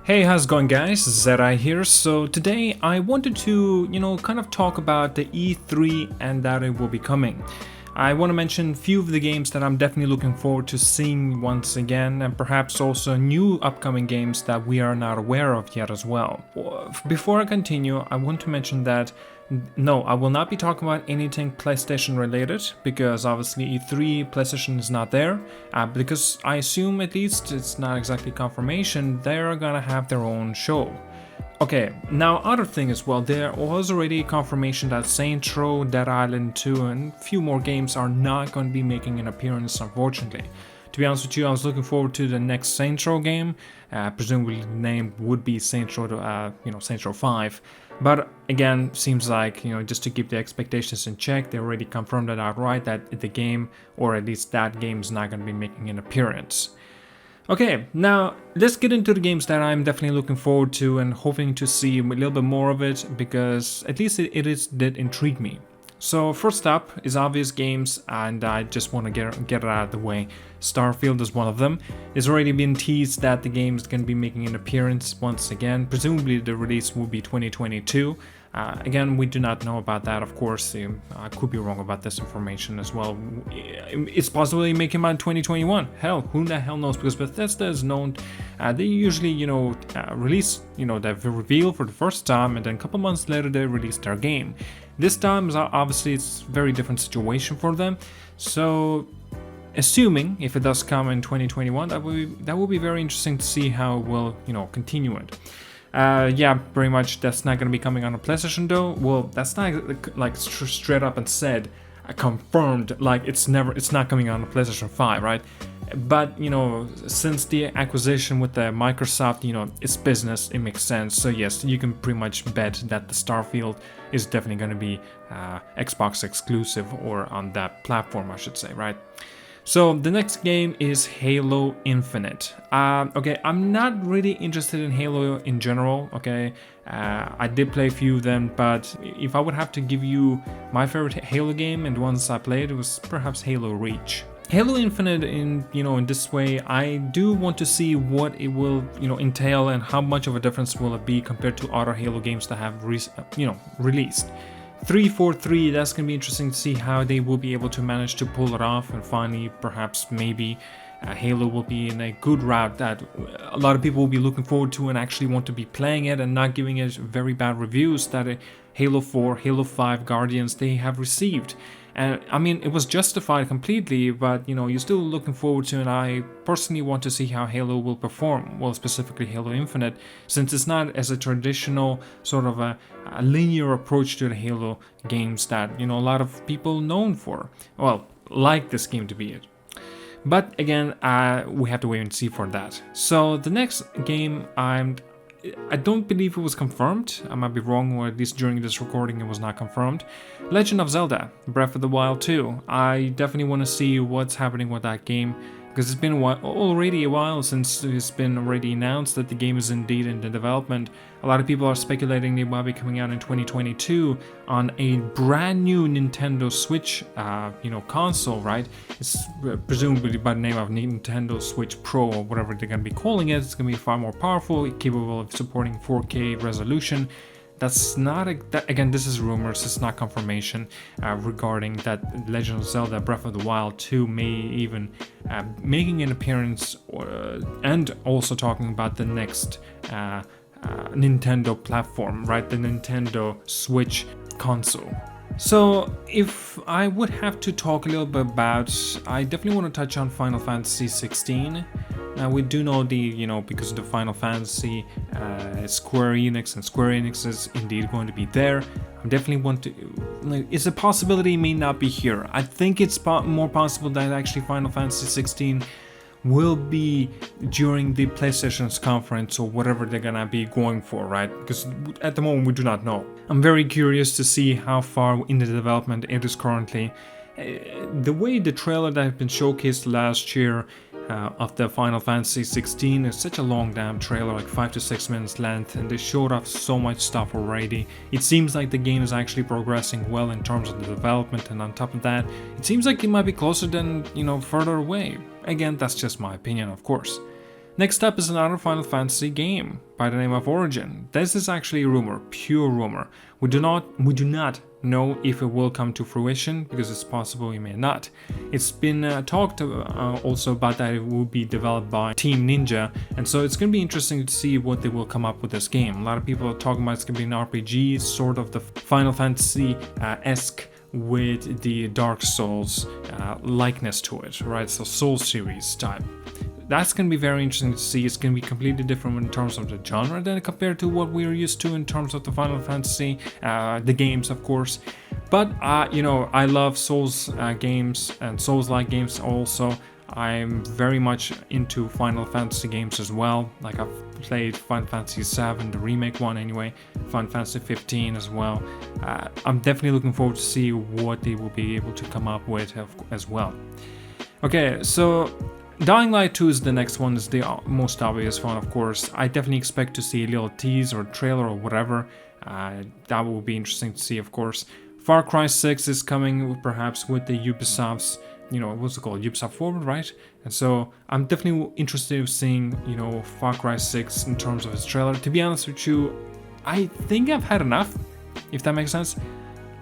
Hey, how's it going, guys? ZDEyE here. So today I wanted to, kind of talk about the E3 and that it will be coming. I want to mention a few of the games that I'm definitely looking forward to seeing once again, and perhaps also new upcoming games that we are not aware of yet as well. Before I continue, I want to mention that no, I will not be talking about anything PlayStation related, because obviously E3 PlayStation is not there, because I assume, at least it's not exactly confirmation, they're gonna have their own show. Okay, now other thing as well, there was already confirmation that Saints Row, Dead Island 2 and a few more games are not going to be making an appearance, unfortunately. To be honest with you, I was looking forward to the next Saints Row game, presumably the name would be Saints Row, Saints Row 5. But again, seems like, just to keep the expectations in check, they already confirmed it outright that the game, or at least that game, is not going to be making an appearance. Okay, now let's get into the games that I'm definitely looking forward to and hoping to see a little bit more of it, because at least it did intrigue me. So first up is obvious games, and I just want to get it out of the way. Starfield is one of them. It's already been teased that the game is going to be making an appearance once again. Presumably the release will be 2022. Again, we do not know about that, of course. I could be wrong about this information as well. It's possibly making out in 2021. Hell, who the hell knows? Because Bethesda is known, they usually, release, they reveal for the first time, and then a couple months later they release their game. This time, obviously, it's a very different situation for them. So, assuming if it does come in 2021, that will be very interesting to see how it will, continue it. Yeah, pretty much that's not going to be coming on a PlayStation though. Well, that's not like straight up and said, confirmed, like it's not coming on a PlayStation 5, right? But, since the acquisition with the Microsoft, it's business, it makes sense. So yes, you can pretty much bet that the Starfield is definitely going to be Xbox exclusive, or on that platform, I should say, right? So the next game is Halo Infinite. Okay, I'm not really interested in Halo in general, okay? I did play a few of them, but if I would have to give you my favorite Halo game and the ones I played, it was perhaps Halo Reach. Halo Infinite, in this way, I do want to see what it will, entail, and how much of a difference will it be compared to other Halo games that have, released. 343, that's going to be interesting to see how they will be able to manage to pull it off, and finally, perhaps, maybe, Halo will be in a good route that a lot of people will be looking forward to and actually want to be playing it, and not giving it very bad reviews that Halo 4, Halo 5, Guardians, they have received. And I mean, it was justified completely, but you're still looking forward to, and I personally want to see how Halo will perform, well, specifically Halo Infinite, since it's not as a traditional sort of a linear approach to the Halo games that, a lot of people known for, well, like this game to be it. But again, we have to wait and see for that. So the next game, I don't believe it was confirmed. I might be wrong, or at least during this recording it was not confirmed. Legend of Zelda Breath of the Wild 2. I definitely want to see what's happening with that game, because it's been already a while since it's been already announced that the game is indeed in the development. A lot of people are speculating it might be coming out in 2022 on a brand new Nintendo Switch, console, right? It's presumably by the name of Nintendo Switch Pro, or whatever they're going to be calling it. It's going to be far more powerful, capable of supporting 4K resolution. That's not, again, this is rumors, it's not confirmation regarding that Legend of Zelda Breath of the Wild 2 may even making an appearance, and also talking about the next Nintendo platform, right? The Nintendo Switch console. So if I would have to talk a little bit about, I definitely want to touch on Final Fantasy 16. Now we do know because of the Final Fantasy, Square Enix, and Square Enix is indeed going to be there. I definitely want to, it's a possibility it may not be here. I think it's more possible that actually Final Fantasy 16 will be during the PlayStation's conference, or whatever they're gonna be going for, right? Because at the moment we do not know. I'm very curious to see how far in the development it is currently. The way the trailer that had been showcased last year of the Final Fantasy 16 is such a long damn trailer, like 5 to 6 minutes length, and they showed off so much stuff already. It seems like the game is actually progressing well in terms of the development, and on top of that, it seems like it might be closer than, further away. Again, that's just my opinion, of course. Next up is another Final Fantasy game by the name of Origin. This is actually a rumor, pure rumor. We do not know if it will come to fruition, because it's possible it may not. It's been talked also about that it will be developed by Team Ninja, and so it's going to be interesting to see what they will come up with this game. A lot of people are talking about it's going to be an RPG, sort of the Final Fantasy-esque with the Dark Souls likeness to it, right? So Soul series type. That's going to be very interesting to see. It's going to be completely different in terms of the genre than compared to what we're used to in terms of the Final Fantasy, the games, of course. But, I love Souls games and Souls-like games also. I'm very much into Final Fantasy games as well. Like, I've played Final Fantasy VII, the remake one anyway, Final Fantasy 15 as well. I'm definitely looking forward to see what they will be able to come up with as well. Okay, so Dying Light 2 is the next one, is the most obvious one, of course. I definitely expect to see a little tease or trailer or whatever. That will be interesting to see, of course. Far Cry 6 is coming, perhaps with the Ubisoft's, what's it called? Ubisoft Forward, right? And so I'm definitely interested in seeing, Far Cry 6 in terms of its trailer. To be honest with you, I think I've had enough, if that makes sense.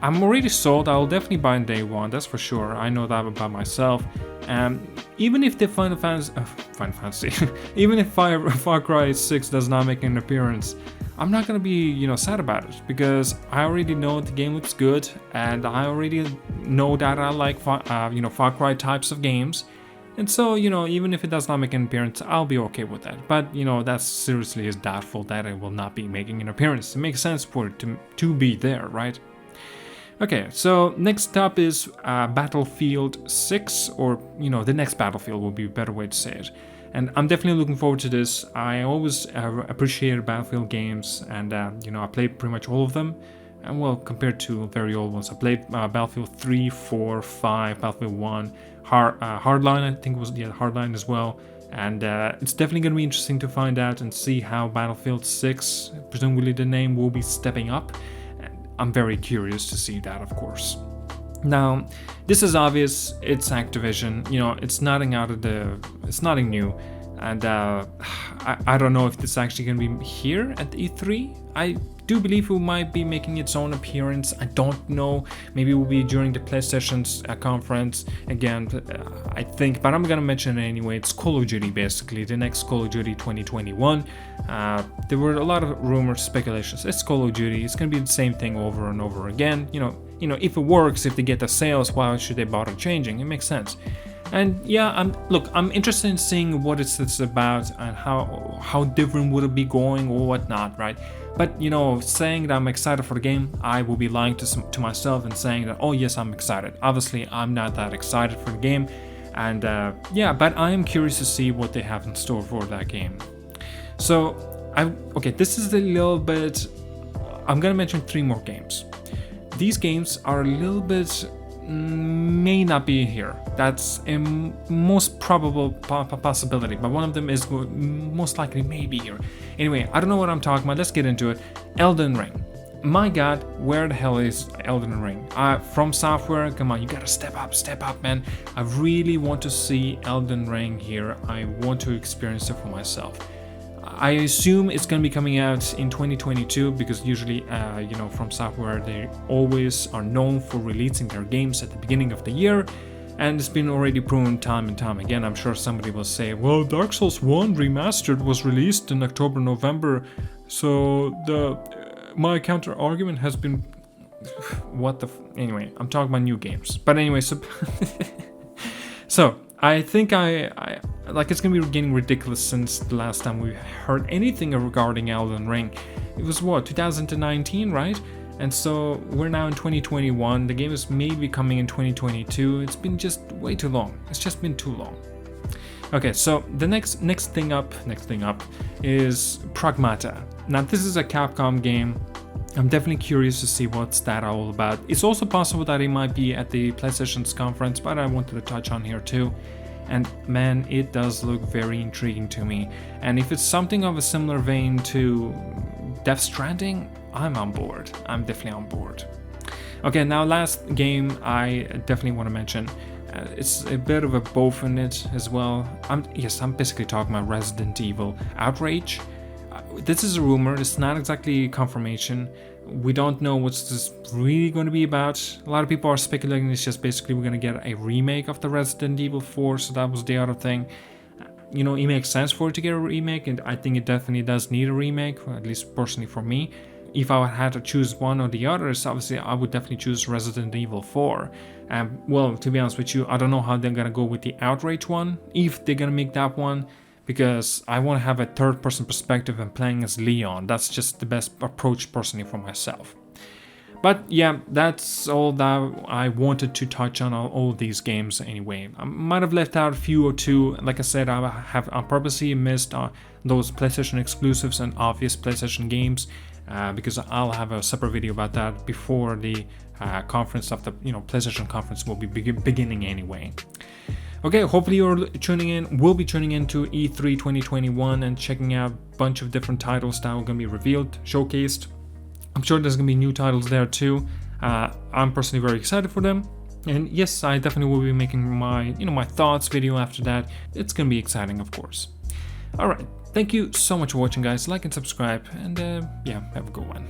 I'm already sold. I'll definitely buy on day one, that's for sure. I know that about myself. Even if the Final Fantasy, even if Far Cry 6 does not make an appearance, I'm not gonna be, sad about it, because I already know the game looks good, and I already know that I like, Far Cry types of games, and so, even if it does not make an appearance, I'll be okay with that. But, that seriously is doubtful that it will not be making an appearance. It makes sense for it to be there, right? Okay, so next up is Battlefield 6, or, the next Battlefield will be a better way to say it. And I'm definitely looking forward to this. I always appreciated Battlefield games, and, I played pretty much all of them. And, well, compared to very old ones, I played Battlefield 3, 4, 5, Battlefield 1, Hardline, I think was, Hardline as well. And it's definitely going to be interesting to find out and see how Battlefield 6, presumably the name, will be stepping up. I'm very curious to see that, of course. Now, this is obvious. It's Activision. It's nothing new, and I don't know if this is actually going to be here at the E3. I do believe it might be making its own appearance. I don't know. Maybe it will be during the PlayStation's conference again. I think, but I'm gonna mention it anyway. It's Call of Duty, basically the next Call of Duty 2021. There were a lot of rumors, speculations. It's Call of Duty. It's gonna be the same thing over and over again. If it works, if they get the sales, why should they bother changing? It makes sense. And yeah, I'm interested in seeing what it's about and how different would it be going or whatnot, right? But saying that I'm excited for the game, I will be lying to myself and saying that, oh yes, I'm excited. Obviously, I'm not that excited for the game, and but I am curious to see what they have in store for that game. So, this is a little bit. I'm gonna mention 3 more games. These games are a little bit. May not be here. That's a most probable possibility, but one of them is most likely may be here. Anyway, I don't know what I'm talking about. Let's get into it. Elden Ring. My God, where the hell is Elden Ring? From Software, come on, you gotta step up, man. I really want to see Elden Ring here. I want to experience it for myself. I assume it's going to be coming out in 2022 because usually, From Software, they always are known for releasing their games at the beginning of the year, and it's been already proven time and time again. I'm sure somebody will say, well, Dark Souls 1 Remastered was released in October, November, so my counter argument has been, anyway, I'm talking about new games. But anyway, so I think it's gonna be getting ridiculous since the last time we heard anything regarding Elden Ring. It was 2019, right? And so we're now in 2021. The game is maybe coming in 2022. It's been just way too long. It's just been too long. Okay, so the next thing up is Pragmata. Now this is a Capcom game. I'm definitely curious to see what's that all about. It's also possible that it might be at the PlayStation's conference, but I wanted to touch on here too. And man, it does look very intriguing to me. And if it's something of a similar vein to Death Stranding, I'm on board. I'm definitely on board. Okay, now last game I definitely want to mention. It's a bit of a both in it as well. I'm basically talking about Resident Evil Outrage. This is a rumor, it's not exactly confirmation. We don't know what's this really going to be about. A lot of people are speculating it's just basically we're going to get a remake of the Resident Evil 4, so that was the other thing. You know, it makes sense for it to get a remake, and I think it definitely does need a remake, at least personally for me. If I had to choose one or the others, obviously I would definitely choose Resident Evil 4. Well, to be honest with you, I don't know how they're gonna go with the Outrage one, if they're gonna make that one, because I want to have a third-person perspective and playing as Leon. That's just the best approach personally for myself. But yeah, that's all that I wanted to touch on all of these games anyway. I might have left out a few or two. Like I said, I have on purposely missed those PlayStation exclusives and obvious PlayStation games, because I'll have a separate video about that before the conference of the PlayStation conference will be beginning anyway. Okay, hopefully you're will be tuning into E3 2021 and checking out a bunch of different titles that are going to be revealed, showcased. I'm sure there's going to be new titles there too. I'm personally very excited for them. And yes, I definitely will be making my, my thoughts video after that. It's going to be exciting, of course. All right. Thank you so much for watching, guys. Like and subscribe, and yeah, have a good one.